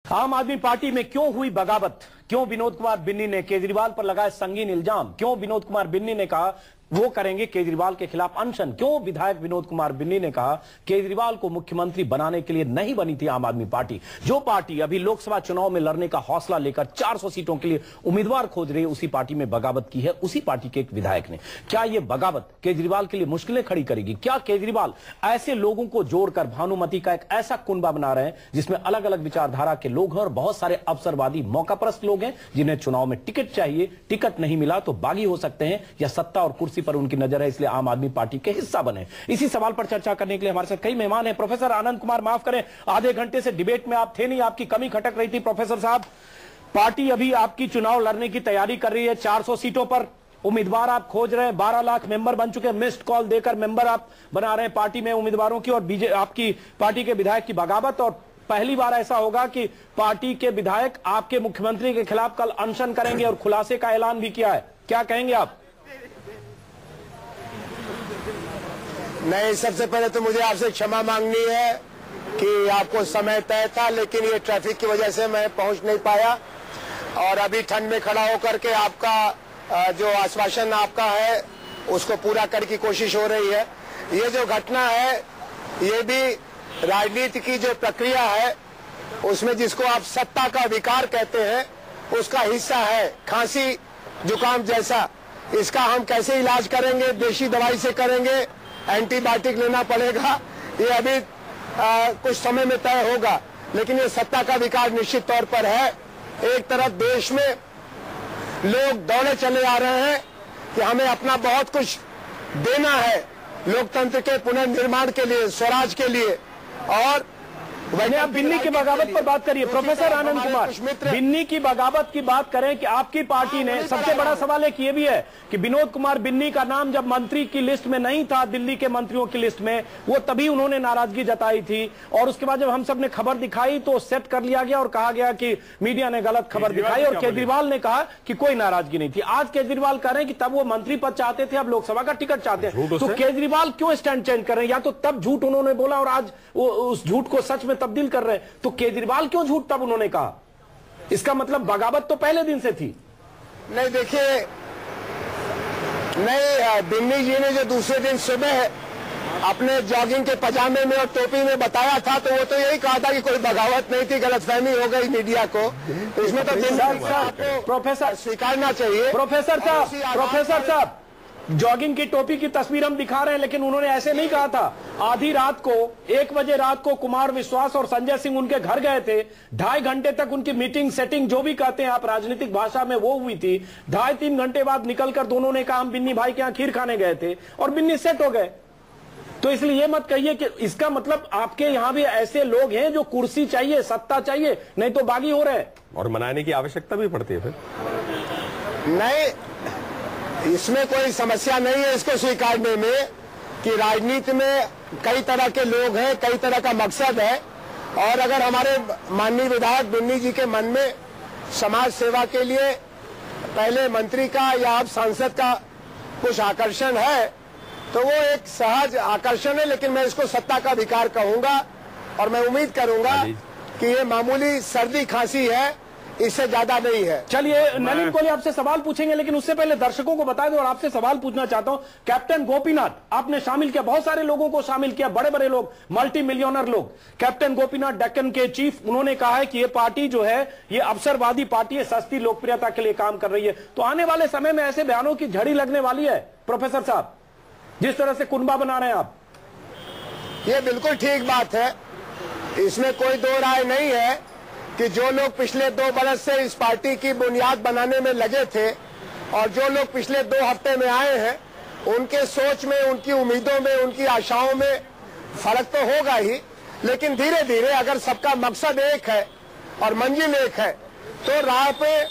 आम आदमी पार्टी में क्यों हुई बगावत? क्यों विनोद कुमार बिन्नी ने केजरीवाल पर लगाए संगीन इल्जाम? क्यों विनोद कुमार बिन्नी ने कहा वो करेंगे केजरीवाल के खिलाफ अनशन? क्यों विधायक विनोद कुमार बिन्नी ने कहा केजरीवाल को मुख्यमंत्री बनाने के लिए नहीं बनी थी आम आदमी पार्टी? जो पार्टी अभी लोकसभा चुनाव में लड़ने का हौसला लेकर 400 सीटों के लिए उम्मीदवार खोज रही है, उसी पार्टी में बगावत की है उसी पार्टी के एक विधायक ने। क्या यह बगावत केजरीवाल के लिए मुश्किलें खड़ी करेगी? क्या केजरीवाल ऐसे लोगों को जोड़कर भानुमति का एक ऐसा कुनबा बना रहे हैं जिसमें अलग अलग विचारधारा के लोग हैं और बहुत सारे अवसरवादी मौकापरस्त लोग हैं जिन्हें चुनाव में टिकट चाहिए, टिकट नहीं मिला तो बागी हो सकते हैं या सत्ता और कुर्सी पर उनकी नजर है इसलिए आम आदमी पार्टी के हिस्सा बने? इसी सवाल पर चर्चा करने के लिए हमारे साथ कई मेहमान हैं। प्रोफेसर आनंद कुमार, माफ करें आधे घंटे से डिबेट में आप थे नहीं, आपकी कमी खटक रही थी। प्रोफेसर साहब, पार्टी अभी आपकी चुनाव लड़ने की तैयारी कर रही है, 400 सीटों पर उम्मीदवार आप खोज रहे हैं, 12 लाख मेंबर बन चुके हैं, मिस्ड कॉल देकर मेंबर आप बना रहे हैं पार्टी में उम्मीदवारों की, और आपकी पार्टी के विधायक की बगावत। और पहली बार ऐसा होगा कि पार्टी के विधायक आपके मुख्यमंत्री के खिलाफ कल अनशन करेंगे और खुलासे का ऐलान भी किया है। क्या कहेंगे आप? नहीं, सबसे पहले तो मुझे आपसे क्षमा मांगनी है कि आपको समय तय था, लेकिन ये ट्रैफिक की वजह से मैं पहुंच नहीं पाया और अभी ठंड में खड़ा होकर के आपका जो आश्वासन आपका है उसको पूरा करने की कोशिश हो रही है। ये जो घटना है ये भी राजनीति की जो प्रक्रिया है उसमें जिसको आप सत्ता का विकार कहते हैं उसका हिस्सा है। खांसी जुकाम जैसा इसका हम कैसे इलाज करेंगे? देशी दवाई से करेंगे, एंटीबायोटिक लेना पड़ेगा, ये अभी कुछ समय में तय होगा। लेकिन ये सत्ता का विकार निश्चित तौर पर है। एक तरफ देश में लोग दौड़े चले आ रहे हैं कि हमें अपना बहुत कुछ देना है लोकतंत्र के पुनर्निर्माण के लिए, स्वराज के लिए। और आप बिन्नी की बगावत पर बात करिए। प्रोफेसर आनंद कुमार, बिन्नी की बगावत की बात करें कि आपकी पार्टी ने, सबसे बड़ा सवाल एक ये भी है कि विनोद कुमार बिन्नी का नाम जब मंत्री की लिस्ट में नहीं था, दिल्ली के मंत्रियों की लिस्ट में, वो तभी उन्होंने नाराजगी जताई थी और उसके बाद जब हम सब ने खबर दिखाई तो सेट कर लिया गया और कहा गया कि मीडिया ने गलत खबर दिखाई और केजरीवाल ने कहा कि कोई नाराजगी नहीं थी। आज केजरीवाल कह रहे हैं कि तब वो मंत्री पद चाहते थे, अब लोकसभा का टिकट चाहते हैं। तो केजरीवाल क्यों स्टैंड चेंज कर रहे हैं? या तो तब झूठ उन्होंने बोला और आज वो उस झूठ को सच में तब्दील कर रहे हैं, तो केजरीवाल क्यों झूठ तब उन्होंने कहा? इसका मतलब बगावत तो पहले दिन से थी। नहीं, देखिए, नहीं, बिन्नी जी ने जो दूसरे दिन सुबह अपने जॉगिंग के पजामे में और टोपी में बताया था तो वो तो यही कहा था कि कोई बगावत नहीं थी, गलतफहमी हो गई मीडिया को। इसमें तो प्रोफेसर स्वीकारना चाहिए। प्रोफेसर साहब, जॉगिंग की टोपी की तस्वीर हम दिखा रहे हैं लेकिन उन्होंने ऐसे नहीं कहा था। आधी रात को 1 बजे रात को कुमार विश्वास और संजय सिंह उनके घर गए थे, 2.5 घंटे तक उनकी मीटिंग सेटिंग जो भी कहते हैं आप राजनीतिक भाषा में वो हुई थी। 2.5-3 घंटे बाद निकलकर दोनों ने कहा हम बिन्नी भाई के यहाँ खीर खाने गए थे और बिन्नी सेट हो गए। तो इसलिए ये मत कहिए कि इसका मतलब आपके यहाँ भी ऐसे लोग हैं जो कुर्सी चाहिए, सत्ता चाहिए, नहीं तो बागी हो रहे हैं और मनाने की आवश्यकता भी पड़ती है। फिर नहीं, इसमें कोई समस्या नहीं है इसको स्वीकारने में कि राजनीति में कई तरह के लोग हैं, कई तरह का मकसद है। और अगर हमारे माननीय विधायक बिन्नी जी के मन में समाज सेवा के लिए पहले मंत्री का या अब सांसद का कुछ आकर्षण है तो वो एक सहज आकर्षण है, लेकिन मैं इसको सत्ता का विकार कहूंगा और मैं उम्मीद करूंगा कि ये मामूली सर्दी खांसी है, इससे ज्यादा नहीं है। चलिए, नलिन कोहली आपसे सवाल पूछेंगे लेकिन उससे पहले दर्शकों को बता दो और आपसे सवाल पूछना चाहता हूं। कैप्टन गोपीनाथ आपने शामिल किया, बहुत सारे लोगों को शामिल किया, बड़े बड़े लोग, मल्टी मिलियनर लोग। कैप्टन गोपीनाथ डेक्कन के चीफ, उन्होंने कहा है कि ये पार्टी जो है ये अवसरवादी पार्टी है, सस्ती लोकप्रियता के लिए काम कर रही है। तो आने वाले समय में ऐसे बयानों की झड़ी लगने वाली है प्रोफेसर साहब, जिस तरह से कुनबा बना रहे हैं आप? ये बिल्कुल ठीक बात है, इसमें कोई दो राय नहीं है कि जो लोग पिछले 2 बरस से इस पार्टी की बुनियाद बनाने में लगे थे और जो लोग पिछले 2 हफ्ते में आए हैं उनके सोच में, उनकी उम्मीदों में, उनकी आशाओं में फर्क तो होगा ही। लेकिन धीरे धीरे अगर सबका मकसद एक है और मंजिल एक है तो राह पे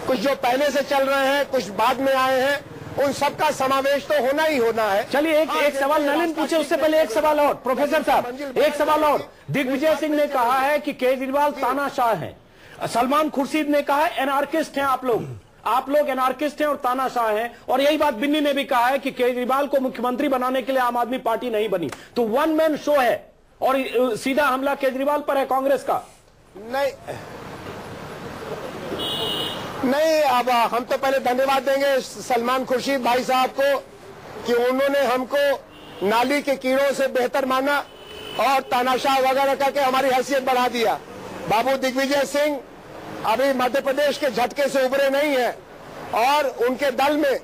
कुछ जो पहले से चल रहे हैं, कुछ बाद में आए हैं, उन सबका समावेश तो होना ही होना है। चलिए, एक सवाल नलिन पूछे, उससे पहले एक सवाल और। प्रोफेसर साहब, एक सवाल और। दिग्विजय सिंह ने कहा है कि केजरीवाल तानाशाह हैं। सलमान खुर्शीद ने कहा है एनार्किस्ट हैं आप लोग एनार्किस्ट हैं और तानाशाह हैं। और यही बात बिन्नी ने भी कहा है कि केजरीवाल को मुख्यमंत्री बनाने के लिए आम आदमी पार्टी नहीं बनी। तो वन मैन शो है और सीधा हमला केजरीवाल पर है कांग्रेस का। नहीं, अब हम तो पहले धन्यवाद देंगे सलमान खुर्शीद भाई साहब को कि उन्होंने हमको नाली के कीड़ों से बेहतर माना और तानाशाह वगैरह करके हमारी हैसियत बढ़ा दिया। बाबू दिग्विजय सिंह अभी मध्य प्रदेश के झटके से उभरे नहीं है और उनके दल में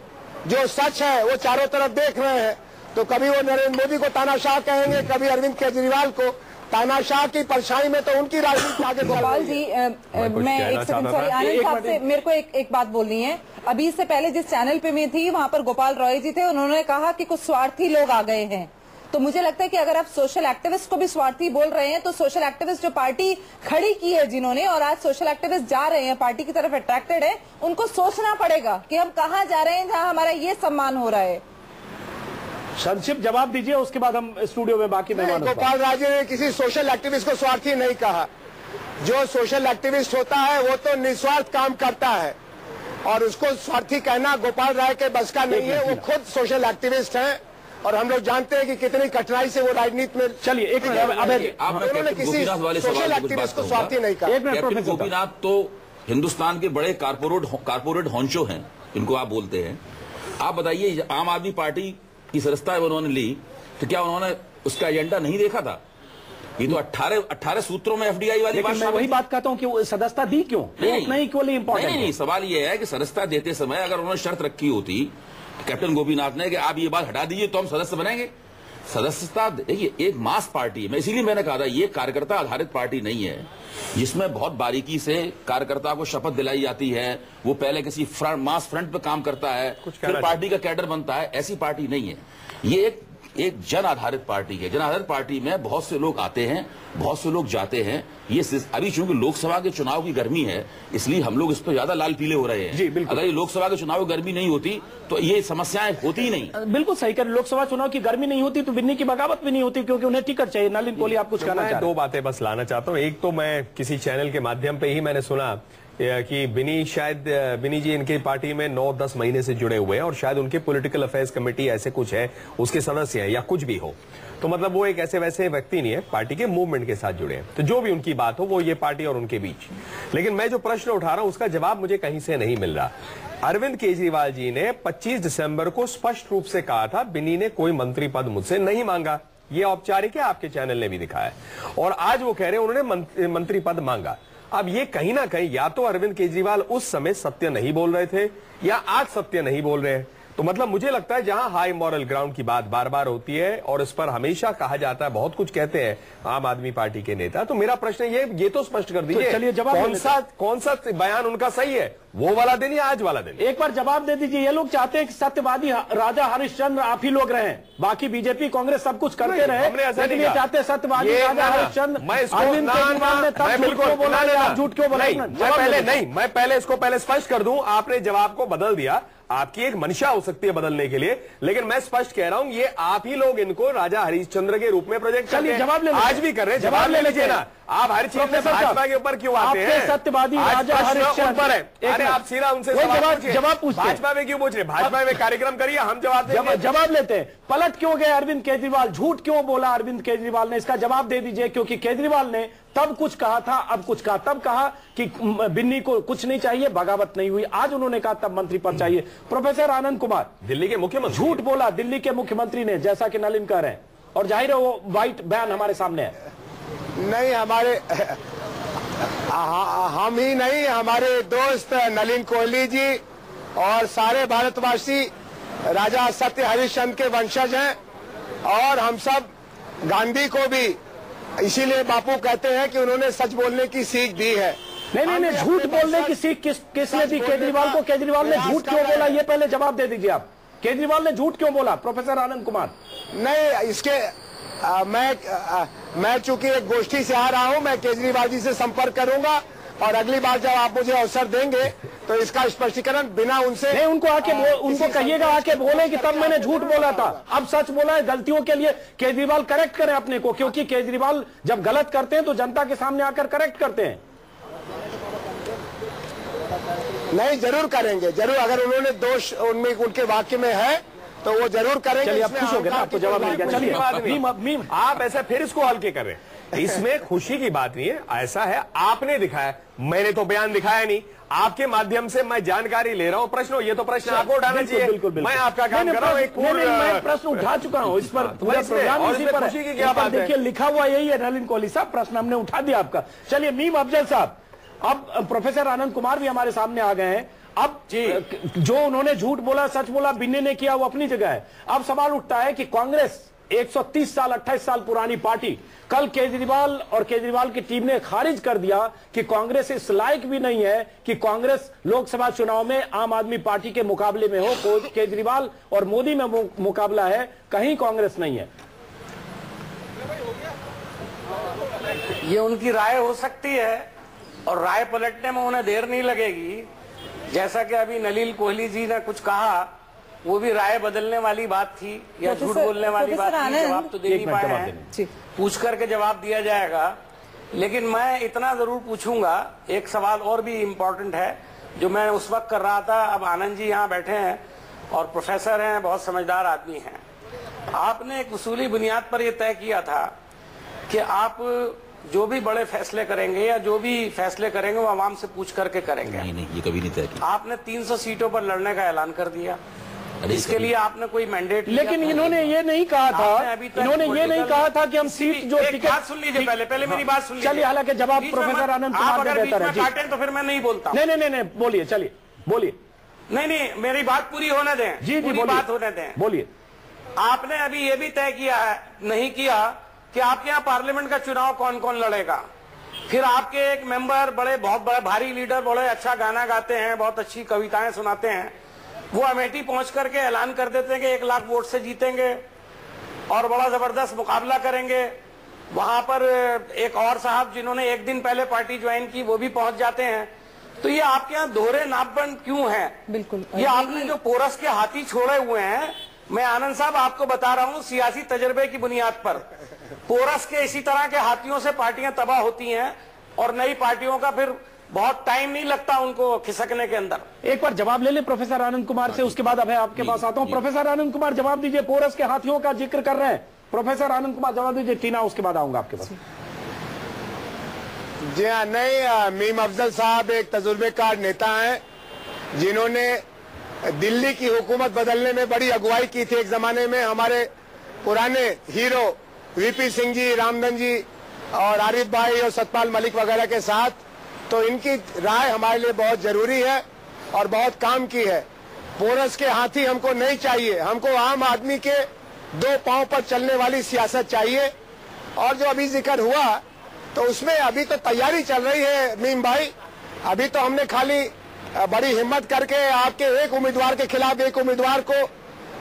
जो सच है वो चारों तरफ देख रहे हैं। तो कभी वो नरेंद्र मोदी को तानाशाह कहेंगे, कभी अरविंद केजरीवाल को। तानाशाह की परछाई में तो उनकी राजनीति आगे। गोपाल जी, मैं एक सेकंड, सॉरी, आनंद साहब से मेरे को एक बात बोलनी है। अभी इससे पहले जिस चैनल पे मैं थी वहां पर गोपाल रॉय जी थे, उन्होंने कहा कि कुछ स्वार्थी लोग आ गए हैं। तो मुझे लगता है कि अगर आप सोशल एक्टिविस्ट को भी स्वार्थी बोल रहे हैं तो सोशल एक्टिविस्ट जो पार्टी खड़ी की है जिन्होंने, और आज सोशल एक्टिविस्ट जा रहे हैं पार्टी की तरफ अट्रैक्टेड है, उनको सोचना पड़ेगा कि हम कहाँ जा रहे हैं जहाँ हमारा ये सम्मान हो रहा है। संक्षिप्त जवाब दीजिए, उसके बाद हम स्टूडियो में बाकी मेहमानों। गोपाल राजे ने किसी सोशल एक्टिविस्ट को स्वार्थी नहीं कहा। जो सोशल एक्टिविस्ट होता है वो तो निस्वार्थ काम करता है और उसको स्वार्थी कहना गोपाल राय के बस का नहीं है। वो खुद सोशल एक्टिविस्ट हैं और हम लोग जानते हैं कि कितनी कठिनाई से वो राजनीति में। चलिए एक मिनट, उन्होंने किसी सोशल एक्टिविस्ट को स्वार्थी नहीं कहा। कैप्टन गोपीनाथ तो हिंदुस्तान के बड़े कारपोरेट होंचो हैं, इनको आप बोलते हैं। आप बताइए, आम आदमी पार्टी की सदस्यता उन्होंने ली तो क्या उन्होंने उसका एजेंडा नहीं देखा था? ये तो 18 सूत्रों में एफडीआई वाली बात। मैं वही बात कहता हूं कि वो सदस्यता दी क्यों? नहीं इक्वली इंपॉर्टेंट नहीं, सवाल ये है कि सदस्यता देते समय अगर उन्होंने शर्त रखी होती कैप्टन गोपीनाथ ने कि आप ये बात हटा दीजिए तो हम सदस्य बनेंगे। सदस्यता देखिए, एक मास पार्टी है। मैं इसीलिए मैंने कहा था ये कार्यकर्ता आधारित पार्टी नहीं है जिसमें बहुत बारीकी से कार्यकर्ता को शपथ दिलाई जाती है, वो पहले किसी मास फ्रंट पे काम करता है फिर पार्टी का कैडर बनता है। ऐसी पार्टी नहीं है ये। एक जन आधारित पार्टी है। जन आधारित पार्टी में बहुत से लोग आते हैं, बहुत से लोग जाते हैं। ये अभी चूंकि लोकसभा के चुनाव की गर्मी है इसलिए हम लोग इस पर ज्यादा लाल पीले हो रहे हैं। जी बिल्कुल। अगर ये लोकसभा के चुनाव की गर्मी नहीं होती तो ये समस्याएं होती ही नहीं। बिल्कुल सही कर, लोकसभा चुनाव की गर्मी नहीं होती तो बिन्नी की बगावत भी नहीं होती, क्योंकि उन्हें टिकट चाहिए। नलिन कोहली, आप कुछ कहना चाहते हैं? दो बातें बस लाना चाहता हूँ। एक तो मैं किसी चैनल के माध्यम पे ही मैंने सुना कि बिनी जी इनकी पार्टी में 9-10 महीने से जुड़े हुए हैं और शायद उनके पॉलिटिकल अफेयर्स कमेटी ऐसे कुछ है, उसके सदस्य हैं या कुछ भी हो। तो मतलब वो एक ऐसे वैसे व्यक्ति नहीं है, पार्टी के मूवमेंट के साथ जुड़े हैं। तो जो भी उनकी बात हो वो ये पार्टी और उनके बीच। लेकिन मैं जो प्रश्न उठा रहा हूं उसका जवाब मुझे कहीं से नहीं मिल रहा। अरविंद केजरीवाल जी ने 25 दिसंबर को स्पष्ट रूप से कहा था बिनी ने कोई मंत्री पद मुझसे नहीं मांगा। ये औपचारिक है, आपके चैनल ने भी दिखाया। और आज वो कह रहे हैं उन्होंने मंत्री पद मांगा। अब ये कहीं ना कहीं या तो अरविंद केजरीवाल उस समय सत्य नहीं बोल रहे थे या आज सत्य नहीं बोल रहे हैं। तो मतलब मुझे लगता है जहां हाई मॉरल ग्राउंड की बात बार बार होती है और इस पर हमेशा कहा जाता है, बहुत कुछ कहते हैं आम आदमी पार्टी के नेता, तो मेरा प्रश्न ये तो स्पष्ट कर दीजिए, चलिए जवाब कौन सा बयान उनका सही है, वो वाला दिन या आज वाला दिन? एक बार जवाब दे दीजिए। ये लोग चाहते हैं कि सत्यवादी राजा हरिश्चंद्र आप ही लोग रहें, बाकी बीजेपी कांग्रेस सब कुछ करते रहे। हमने ऐसा नहीं कहा। चाहते सत्यवादी राजा हरिश्चंद्र। अरविंद केजरीवाल ने तब झूठ क्यों बोला, झूठ क्यों बोला? मैं पहले इसको स्पष्ट कर दूं। आपने जवाब को बदल दिया, आपकी एक मंशा हो सकती है बदलने के लिए, लेकिन मैं स्पष्ट कह रहा हूं ये आप ही लोग इनको राजा हरिश्चंद्र के रूप में प्रोजेक्ट करते हैं। जवाब ले, आज भी कर रहे हैं, जवाब ले लीजिए ना। आप हर चीज में भाजपा के ऊपर क्यों आते हैं? सत्यवादी राजा हरिश्चंद्र है। अरे आप सीधा उनसे जवाब पूछते, भाजपा में क्यों पूछ रहे? भाजपा में कार्यक्रम करिए, हम जवाब लेते हैं। पलट क्यों गए अरविंद केजरीवाल? झूठ क्यों बोला अरविंद केजरीवाल ने? इसका जवाब दे दीजिए। क्योंकि केजरीवाल ने तब कुछ कहा था, अब कुछ कहा। तब कहा कि बिन्नी को कुछ नहीं चाहिए, बगावत नहीं हुई। आज उन्होंने कहा तब मंत्री पद चाहिए। प्रोफेसर आनंद कुमार, दिल्ली के मुख्यमंत्री, झूठ बोला दिल्ली के मुख्यमंत्री ने, जैसा कि नलिन कह रहे हैं, और जाहिर है वो व्हाइट बयान हमारे सामने है। नहीं, हम ही नहीं, हमारे दोस्त नलिन कोहली जी और सारे भारतवासी राजा सत्य हरिश्चंद्र के वंशज हैं और हम सब गांधी को भी इसीलिए बापू कहते हैं कि उन्होंने सच बोलने की सीख दी है। नहीं, झूठ बोलने की सीख किसने दी केजरीवाल को? केजरीवाल ने झूठ क्यों बोला, ये पहले जवाब दे दीजिए आप। केजरीवाल ने झूठ क्यों बोला? प्रोफेसर आनंद कुमार। नहीं, इसके मैं चूंकि एक गोष्ठी से आ रहा हूं, मैं केजरीवाल जी से संपर्क करूंगा और अगली बार जब आप मुझे अवसर देंगे तो इसका स्पष्टीकरण बिना उनसे नहीं, उनको कहिएगा आके बोले कि तब मैंने झूठ बोला था, अब सच बोला है। गलतियों के लिए केजरीवाल करेक्ट करें अपने को, क्योंकि केजरीवाल जब गलत करते हैं तो जनता के सामने आकर करेक्ट करते हैं। नहीं, जरूर करेंगे, जरूर। अगर उन्होंने दोष उनमें उनके वाक्य में है तो वो जरूर करेंगे। चलिए, आप खुश हो गए ना, आपको जवाब मिल गया। चलिए, आप ऐसे फिर इसको हल्के कर रहे हैं। इसमें खुशी की बात नहीं है। ऐसा है, आपने दिखाया, मैंने तो बयान दिखाया नहीं। आपके माध्यम से मैं जानकारी ले रहा हूं। प्रश्न, ये तो प्रश्न आपको उठाना चाहिए। बिल्कुल, मैं आपका काम कर रहा हूं। मैं प्रश्न उठा चुका हूं इस पर, पूरा प्रोग्राम इसी पर खुशी की क्या बात है? देखिए लिखा हुआ यही है नलिन कोहली साहब, प्रश्न हमने उठा दिया आपका। चलिए मीम अफजल साहब, अब प्रोफेसर आनंद कुमार भी हमारे सामने आ गए हैं। अब जो उन्होंने झूठ बोला सच बोला बिन्नी ने किया वो अपनी जगह है। अब सवाल उठता है कि कांग्रेस 130 साल 28 साल पुरानी पार्टी, कल केजरीवाल और केजरीवाल की टीम ने खारिज कर दिया कि कांग्रेस इस लायक भी नहीं है कि कांग्रेस लोकसभा चुनाव में आम आदमी पार्टी के मुकाबले में हो। केजरीवाल और मोदी में मुकाबला है, कहीं कांग्रेस नहीं है। ये उनकी राय हो सकती है और राय पलटने में उन्हें देर नहीं लगेगी। जैसा कि अभी नलिन कोहली जी ने कुछ कहा, वो भी राय बदलने वाली बात थी या झूठ बोलने वाली बात थी। जवाब तो दे नहीं पाए हैं, पूछ करके जवाब दिया जाएगा। लेकिन मैं इतना जरूर पूछूंगा, एक सवाल और भी इम्पोर्टेंट है जो मैं उस वक्त कर रहा था। अब आनंद जी यहाँ बैठे हैं और प्रोफेसर हैं, बहुत समझदार आदमी हैं। आपने एक उसूली बुनियाद पर यह तय किया था कि आप जो भी बड़े फैसले करेंगे या जो भी फैसले करेंगे वो आवाम से पूछ करके करेंगे। नहीं, ये कभी नहीं तय किया। आपने 300 सीटों पर लड़ने का ऐलान कर दिया। इसके लिए आपने कोई मैंडेट, लेकिन इन्होंने ये नहीं कहा था, इन्होंने ये नहीं कहा था कि हम सीट जो टिकट। बात सुन लीजिए, पहले मेरी बात सुन लीजिए। चलिए, हालांकि जवाब प्रोफेसर आनंद कुमार ने देता है। काटें तो फिर मैं नहीं बोलता। नहीं, बोलिए, चलिए बोलिए। नहीं, मेरी बात पूरी होने दें। जी, बात होने दें, बोलिए। आपने अभी ये भी तय किया है, नहीं किया, कि आपके यहाँ पार्लियामेंट का चुनाव कौन कौन लड़ेगा। फिर आपके एक मेंबर बहुत बड़े भारी लीडर, बड़े अच्छा गाना गाते हैं, बहुत अच्छी कविताएं सुनाते हैं, वो अमेठी पहुंच करके ऐलान कर देते हैं कि 1 लाख वोट से जीतेंगे और बड़ा जबरदस्त मुकाबला करेंगे। वहां पर एक और साहब जिन्होंने एक दिन पहले पार्टी ज्वाइन की वो भी पहुंच जाते हैं। तो ये आपके यहाँ दोहरे नापबंद क्यों है? बिल्कुल, ये आपने जो पोरस के हाथी छोड़े हुए हैं, मैं आनंद साहब आपको बता रहा हूं सियासी तजर्बे की बुनियाद पर, पोरस के इसी तरह के हाथियों से पार्टियां तबाह होती हैं और नई पार्टियों का फिर बहुत टाइम नहीं लगता उनको खिसकने के अंदर। एक बार जवाब ले ले प्रोफेसर आनंद कुमार से, उसके बाद अब आपके पास आता हूं। प्रोफेसर आनंद कुमार जवाब दीजिए, पोरस के हाथियों का जिक्र कर रहे हैं प्रोफेसर आनंद कुमार, जवाब दीजिए। टीना, उसके बाद आऊंगा आपके पास। जी हाँ, नहीं, मीम अफजल साहब एक तजुर्बेकार नेता हैं जिन्होंने दिल्ली की हुकूमत बदलने में बड़ी अगुवाई की थी। एक जमाने में हमारे पुराने हीरो वीपी सिंह जी, रामधन जी और आरिफ भाई और सतपाल मलिक वगैरह के साथ। तो इनकी राय हमारे लिए बहुत जरूरी है और बहुत काम की है। पोरस के हाथी हमको नहीं चाहिए, हमको आम आदमी के 2 पांव पर चलने वाली सियासत चाहिए। और जो अभी जिक्र हुआ तो उसमें अभी तो तैयारी चल रही है मीम भाई। अभी तो हमने खाली बड़ी हिम्मत करके आपके एक उम्मीदवार के खिलाफ एक उम्मीदवार को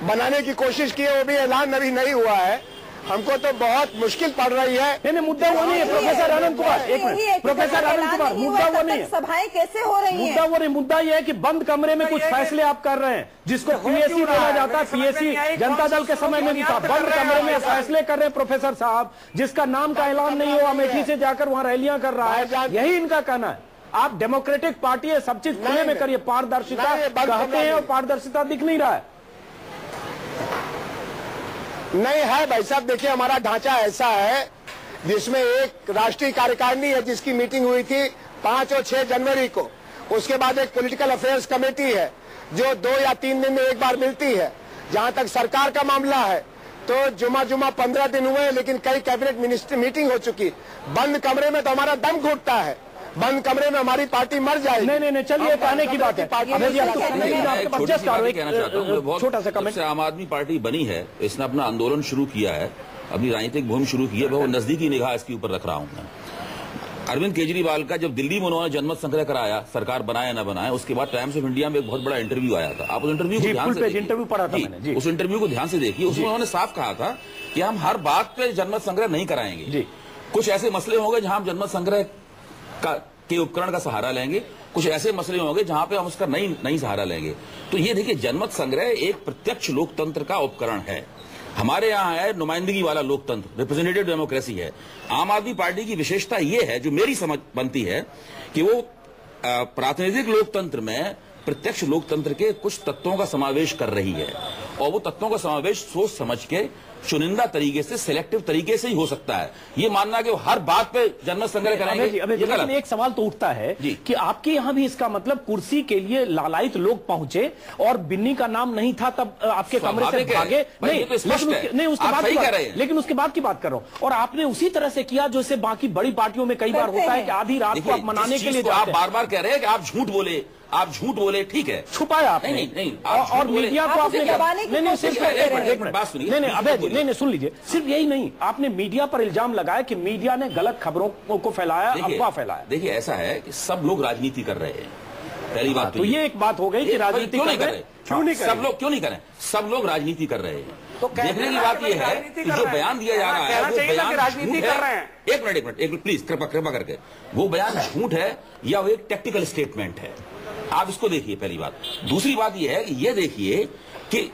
बनाने की कोशिश की है, वो भी ऐलान अभी नहीं हुआ है। हमको तो बहुत मुश्किल पड़ रही है। नहीं, मुद्दा वो नहीं है प्रोफेसर आनंद कुमार, एक मिनट प्रोफेसर आनंद कुमार, मुद्दा वो नहीं है। सभाएं कैसे हो रही हैं? मुद्दा वो नहीं, मुद्दा ये है कि बंद कमरे में कुछ फैसले आप कर रहे हैं, जिसको पीएसी बोला जाता है। पीएसी जनता दल के समय में भी था। बंद कमरे में फैसले कर रहे हैं प्रोफेसर साहब, जिसका नाम का ऐलान नहीं हुआ, अमेठी से जाकर वहां रैलियां कर रहा है। यही इनका कहना है। आप डेमोक्रेटिक पार्टी है, सब चीज खुले में करिए। पारदर्शिता कहते हैं और पारदर्शिता दिख नहीं रहा है। नहीं है भाई साहब, देखिए हमारा ढांचा ऐसा है जिसमें एक राष्ट्रीय कार्यकारिणी है जिसकी मीटिंग हुई थी 5 और 6 जनवरी को। उसके बाद एक पॉलिटिकल अफेयर्स कमेटी है जो 2 या 3 दिन में एक बार मिलती है। जहां तक सरकार का मामला है तो जुमा 15 दिन हुए, लेकिन कई कैबिनेट मिनिस्टर मीटिंग हो चुकी। बंद कमरे में तो हमारा दम घुटता है, बंद कमरे में हमारी पार्टी मर जाएगी। नहीं, चलिए कहने की बात है। छोटा सा कमेंट। आम आदमी पार्टी बनी है, इसने अपना आंदोलन शुरू किया है, अपनी राजनीतिक मुहिम शुरू की है, बहुत नजदीकी निगाह इसके ऊपर रख रहा हूं मैं। अरविंद केजरीवाल का जब दिल्ली में उन्होंने जनमत संग्रह कराया, सरकार बनाया न बनाया, उसके बाद टाइम्स ऑफ इंडिया में एक बहुत बड़ा इंटरव्यू आया था। आप उस इंटरव्यू को ध्यान से इंटरव्यू पढ़ा था मैंने। उस इंटरव्यू को ध्यान से देखिए। उसमें उन्होंने साफ कहा था कि हम हर बात पे जनमत संग्रह नहीं कराएंगे। कुछ ऐसे मसले होंगे जहां हम जनमत संग्रह के उपकरण का सहारा लेंगे, कुछ ऐसे मसले होंगे जहां पे हम उसका नहीं सहारा लेंगे। तो ये देखिए, जनमत संग्रह एक प्रत्यक्ष लोकतंत्र का उपकरण है। हमारे यहाँ है नुमाइंदगी वाला लोकतंत्र, रिप्रेजेंटेटिव डेमोक्रेसी है। आम आदमी पार्टी की विशेषता ये है, जो मेरी समझ बनती है, कि वो प्रातिनिधिक लोकतंत्र में प्रत्यक्ष लोकतंत्र के कुछ तत्वों का समावेश कर रही है और वो तत्वों का समावेश सोच समझ के चुनिंदा तरीके से, सिलेक्टिव तरीके से ही हो सकता है। ये मानना कि वो हर बात पे जनमत संग्रह कराएंगे, लेकिन एक सवाल तो उठता है कि आपके यहां भी इसका मतलब कुर्सी के लिए लालायित लोग पहुंचे और बिन्नी का नाम नहीं था तब आपके कमरे से भागे? नहीं, उसके बाद कह रहे हैं, लेकिन उसके बाद की बात कर रहा हूं। और आपने उसी तरह से किया जैसे बाकी बड़ी पार्टियों में कई बार होता है कि आधी रात को आप मनाने के लिए आप बार बार कह रहे हैं कि आप झूठ बोले, आप झूठ बोले, ठीक है, छुपाया आपने। नहीं, और मीडिया को आपने नहीं, सुन लीजिए, सिर्फ यही नहीं, आपने मीडिया पर इल्जाम लगाया कि मीडिया ने गलत खबरों को फैलाया, अफवाह फैलाया। देखिए, ऐसा है कि सब लोग राजनीति कर रहे हैं, पहली बात तो ये एक बात हो गई कि राजनीति क्यों नहीं कर रहे, सब लोग क्यों नहीं करें, सब लोग राजनीति कर रहे हैं। तो देखने की बात यह है कि जो बयान दिया जा रहा है वो बयान राजनीति कर रहे हैं। एक मिनट प्लीज, कृपा करके, वो बयान झूठ है या वो एक टेक्निकल स्टेटमेंट है, आप इसको देखिए, पहली बात। दूसरी बात यह है कि ये देखिए कि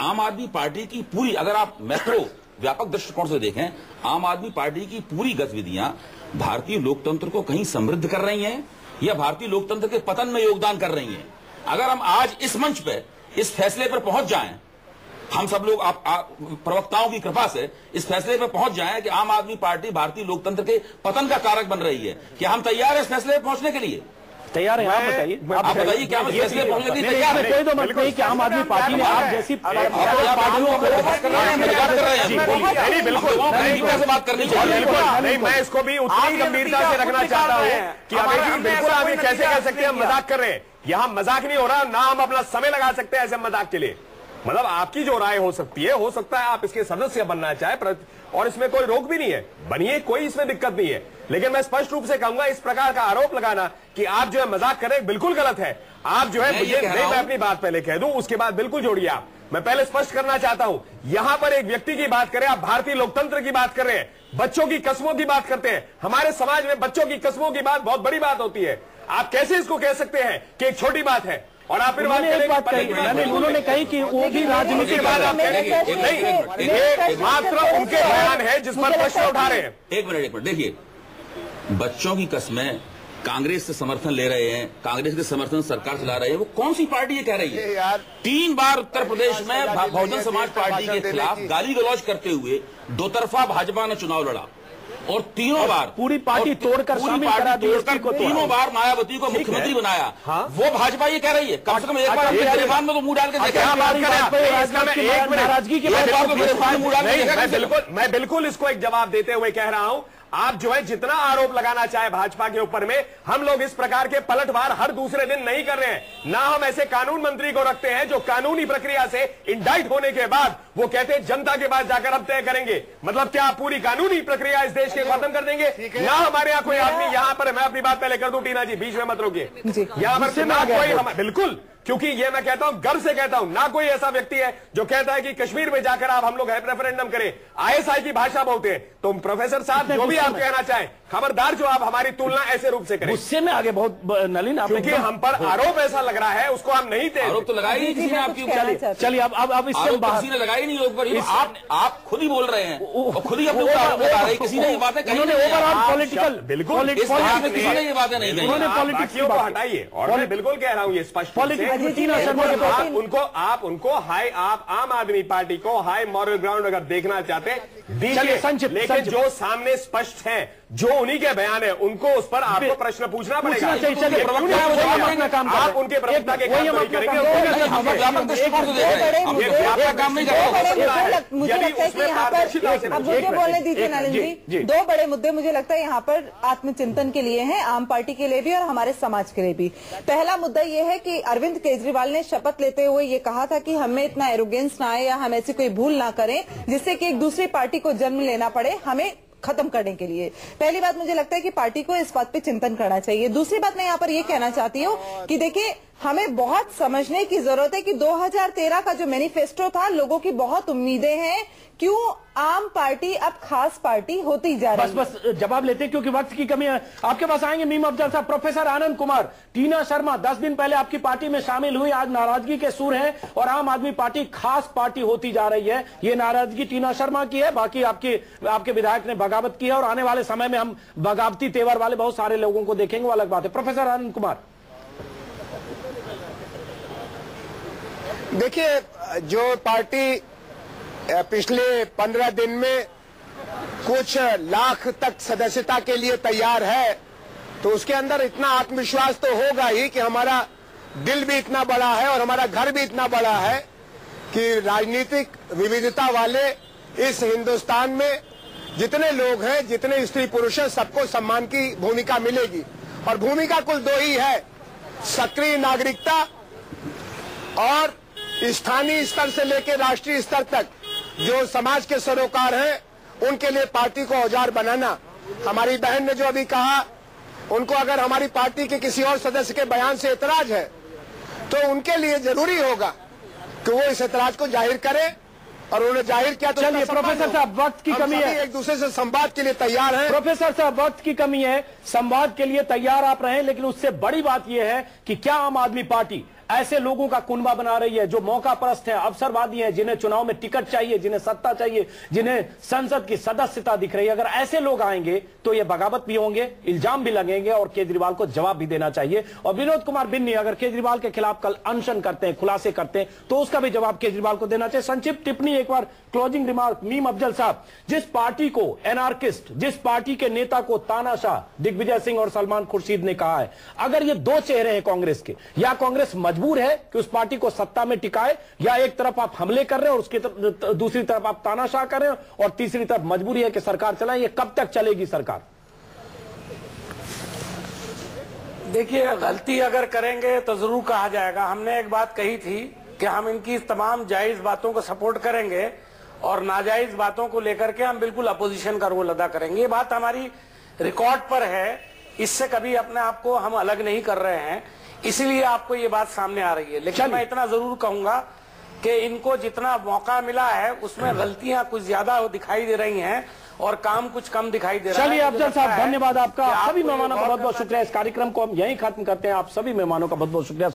आम आदमी पार्टी की पूरी, अगर आप मैक्रो व्यापक दृष्टिकोण से देखें, आम आदमी पार्टी की पूरी गतिविधियां भारतीय लोकतंत्र को कहीं समृद्ध कर रही हैं या भारतीय लोकतंत्र के पतन में योगदान कर रही हैं। अगर हम आज इस मंच पे इस फैसले पर पहुंच जाएं, हम सब लोग प्रवक्ताओं की कृपा से इस फैसले पर पहुंच जाएं कि आम आदमी पार्टी भारतीय लोकतंत्र के पतन का कारक बन रही है, क्या हम तैयार हैं इस फैसले पर पहुंचने के लिए? तैयार है? आप बताइए, आप बताइए क्या हम फैसले पहुंचने के लिए तैयार हैं? कोई तो मत नहीं कि आम आदमी पार्टी ने आप जैसी पार्टियों को बात कर रहे हैं, बिल्कुल बात करनी चाहिए। नहीं, मैं इसको भी उतनी गंभीरता से रखना चाहता हूँ कि बिल्कुल आप कैसे कह सकते हैं हम मजाक कर रहे हैं। यहाँ मजाक नहीं हो रहा, ना हम अपना समय लगा सकते हैं ऐसे मजाक के लिए। मतलब आपकी जो राय हो सकती है, हो सकता है आप इसके सदस्य बनना चाहे, और इसमें कोई रोक भी नहीं है, बनिए, कोई इसमें दिक्कत नहीं है। लेकिन मैं स्पष्ट रूप से कहूंगा, इस प्रकार का आरोप लगाना कि आप जो है मजाक करें, बिल्कुल गलत है। आप जो है मैं अपनी बात पहले कह दूं, उसके बाद बिल्कुल जोड़िए आप। मैं पहले स्पष्ट करना चाहता हूं, यहां पर एक व्यक्ति की बात करें, आप भारतीय लोकतंत्र की बात कर रहे हैं, बच्चों की कस्मों की बात करते हैं। हमारे समाज में बच्चों की कस्मों की बात बहुत बड़ी बात होती है। आप कैसे इसको कह सकते हैं कि एक छोटी बात है? और आप फिर उन्होंने कही कि वो भी राजनीति के बाद आप नहीं, मात्र उनके बयान है जिस पर प्रश्न उठा रहे हैं। एक मिनट देखिए, बच्चों की कस्में कांग्रेस से समर्थन ले रहे हैं, कांग्रेस के समर्थन सरकार चला रहे हैं, वो कौन सी पार्टी ये कह रही है? यार 3 बार उत्तर प्रदेश में बहुजन समाज पार्टी के खिलाफ गाली गलौज करते हुए दो तरफा भाजपा ने चुनाव लड़ा और तीनों बार पूरी पार्टी तोड़कर तीनों बार मायावती को मुख्यमंत्री बनाया। वो भाजपा ये कह रही है, कम से कम एक बार गिरफ्तार में तो मुंह डाल के देखें। मैं बिल्कुल इसको एक जवाब देते हुए कह रहा हूं, आप जो है जितना आरोप लगाना चाहे भाजपा के ऊपर में, हम लोग इस प्रकार के पलटवार हर दूसरे दिन नहीं कर रहे हैं। ना हम ऐसे कानून मंत्री को रखते हैं जो कानूनी प्रक्रिया से इंडाइट होने के बाद वो कहते हैं जनता के पास जाकर अब तय करेंगे। मतलब क्या पूरी कानूनी प्रक्रिया इस देश के खत्म कर देंगे? ना हमारे यहाँ कोई आदमी, यहाँ पर मैं अपनी बात पहले कर दूं, टीना जी बीच में मत रोकिए, यहाँ पर ना कोई, बिल्कुल, क्योंकि ये मैं कहता हूं, गर्व से कहता हूं, ना कोई ऐसा व्यक्ति है जो कहता है कि कश्मीर में जाकर आप हम लोग रेफरेंडम करें, आईएसआई की भाषा बोलते हैं। तो प्रोफेसर साहब जो भी आप कहना चाहें, खबरदार जो आप हमारी तुलना ऐसे रूप से करें। उससे में आगे बहुत नलिन, क्योंकि हम पर आरोप ऐसा लग रहा है, उसको हम नहीं थे। आरोप तो लगाई नहीं किसी ने आपकी, चलिए अब इससे किसी ने लगाई नहीं ऊपर, आप खुद ही बोल रहे हैं, खुद ही अपने ऊपर बता रहे हैं, किसी ने ये बातें कही नहीं। ओवरऑल पॉलिटिकल, बिल्कुल किसी ने ये बातें नहीं कही। पॉलिटिक्स को हटाइए, और मैं बिल्कुल कह रहा हूं ये स्पष्ट, आप उनको हाई, आप आम आदमी पार्टी को हाई मॉरल ग्राउंड अगर देखना चाहते दीजिए, लेकिन जो सामने स्पष्ट है, जो उन्हीं के बयान है, उनको उस पर आपको प्रश्न पूछना पड़ेगा। आप उनके प्रवक्ता के काम नहीं करेंगे, मुझे बोलने दीजिए नलिन जी। 2 बड़े मुद्दे मुझे लगता है यहाँ पर आत्मचिंतन के लिए हैं, आम पार्टी के लिए भी और हमारे समाज के लिए भी। पहला मुद्दा ये है कि अरविंद केजरीवाल ने शपथ लेते हुए ये कहा था कि हमें इतना एरोगेंस ना आए या हम ऐसी कोई भूल ना करें जिससे कि एक दूसरी पार्टी को जन्म लेना पड़े हमें खत्म करने के लिए। पहली बात मुझे लगता है कि पार्टी को इस बात पे चिंतन करना चाहिए। दूसरी बात मैं यहाँ पर ये कहना चाहती हूँ कि देखिए, हमें बहुत समझने की जरूरत है कि 2013 का जो मैनिफेस्टो था, लोगों की बहुत उम्मीदें हैं, क्यों आम पार्टी अब खास पार्टी होती जा रही है? बस जवाब लेते हैं क्योंकि वक्त की कमी है। आपके पास आएंगे मीम अफजल साहब। प्रोफेसर आनंद कुमार, टीना शर्मा 10 दिन पहले आपकी पार्टी में शामिल हुई, आज नाराजगी के सुर हैं और आम आदमी पार्टी खास पार्टी होती जा रही है। ये नाराजगी टीना शर्मा की है, बाकी आपके विधायक ने बगावत की है और आने वाले समय में हम बगावती तेवर वाले बहुत सारे लोगों को देखेंगे, वो अलग बात है। प्रोफेसर आनंद कुमार, देखिए, जो पार्टी पिछले 15 दिन में कुछ लाख तक सदस्यता के लिए तैयार है, तो उसके अंदर इतना आत्मविश्वास तो होगा ही कि हमारा दिल भी इतना बड़ा है और हमारा घर भी इतना बड़ा है कि राजनीतिक विविधता वाले इस हिंदुस्तान में जितने लोग हैं, जितने स्त्री पुरुष हैं, सबको सम्मान की भूमिका मिलेगी। और भूमिका कुल दो ही है, सक्रिय नागरिकता और स्थानीय स्तर से लेकर राष्ट्रीय स्तर तक जो समाज के सरोकार हैं उनके लिए पार्टी को औजार बनाना। हमारी बहन ने जो अभी कहा, उनको अगर हमारी पार्टी के किसी और सदस्य के बयान से एतराज है तो उनके लिए जरूरी होगा कि वो इस एतराज को जाहिर करें, और उन्होंने जाहिर किया तो चलिए प्रोफेसर साहब, वक्त की कमी है, एक दूसरे से संवाद के लिए तैयार हैं। प्रोफेसर साहब, वक्त की कमी है, संवाद के लिए तैयार आप रहे, लेकिन उससे बड़ी बात यह है कि क्या आम आदमी पार्टी ऐसे लोगों का कुनबा बना रही है जो मौका परस्त हैं, अवसरवादी हैं, जिन्हें चुनाव में टिकट चाहिए, जिन्हें सत्ता चाहिए, जिन्हें संसद की सदस्यता दिख रही है? अगर ऐसे लोग आएंगे तो ये बगावत भी होंगे, इल्जाम भी लगेंगे और केजरीवाल को जवाब भी देना चाहिए। और विनोद कुमार बिन्नी अगर केजरीवाल के खिलाफ कल अनशन करते हैं, खुलासे करते हैं, तो उसका भी जवाब केजरीवाल को देना चाहिए। संक्षिप्त टिप्पणी एक बार, क्लोजिंग रिमार्क। मीम अफजल साहब, जिस पार्टी को एनार्किस्ट, जिस पार्टी के नेता को तानाशाह दिग्विजय सिंह और सलमान खुर्शीद ने कहा है, अगर ये दो चेहरे हैं कांग्रेस के, या कांग्रेस मजबूर है कि उस पार्टी को सत्ता में टिकाए, या एक तरफ आप हमले कर रहे हैं और उसकी दूसरी तरफ आप तानाशाह कर रहे हैं और तीसरी तरफ मजबूरी है कि सरकार चलाए, ये कब तक चलेगी सरकार? देखिए, गलती अगर करेंगे तो जरूर कहा जाएगा। हमने एक बात कही थी कि हम इनकी तमाम जायज बातों को सपोर्ट करेंगे और नाजायज बातों को लेकर के हम बिल्कुल अपोजिशन का रोल अदा करेंगे। ये बात हमारी रिकॉर्ड पर है, इससे कभी अपने आप को हम अलग नहीं कर रहे हैं, इसीलिए आपको ये बात सामने आ रही है। लेकिन मैं इतना जरूर कहूंगा कि इनको जितना मौका मिला है उसमें गलतियां कुछ ज्यादा दिखाई दे रही हैं और काम कुछ कम दिखाई दे रहा है। चलिए अफजल साहब, धन्यवाद आपका। सभी मेहमानों का बहुत बहुत शुक्रिया। इस कार्यक्रम को हम यहीं खत्म करते हैं। आप सभी मेहमानों का बहुत बहुत शुक्रिया।